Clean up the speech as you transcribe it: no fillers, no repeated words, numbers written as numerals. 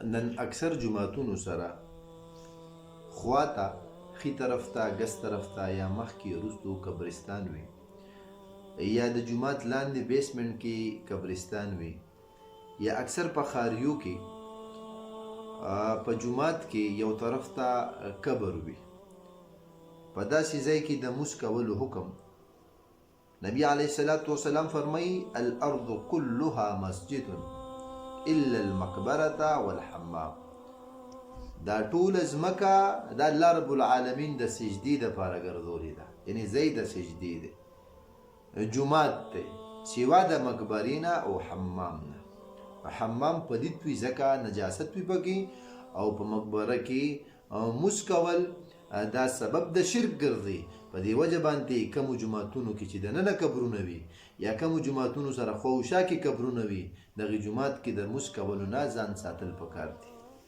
نن اکثر جماعتونو سره خواته خي طرف ته ګس طرف ته یا مخکې وروستو قبرستان وي یا د جومات لاندې بیسمنټ کې قبرستان وي یا اکثر په ښاریو کې په جومات کې یو طرف ته قبر وي. په داسې ځای کې د مونځ کولو حکم نبی علیه الصلاة والسلام فرمایي الارض كلها مسجد الا المقبره والحمام. دا ټول ځمکه د الله رب العالمین د سجدې دپاره ګرځولې ده، یعنې ځای د سجدې دی، جومات دی، سوا د مقبرې نه او حمام نه. حمام پدید وي ځکه نجاست وي پکې، او په مقبره کې مونځ کول دا سبب د شرک ګرځي. په دې وجه باندې کومو جوماتونو کې چې دننه قبرونه وي یا کومو جوماتونو سره خواوشا کې قبرونه وي، دغې جومات کې د مونځ کولو نه ځان ساتل پکار دي.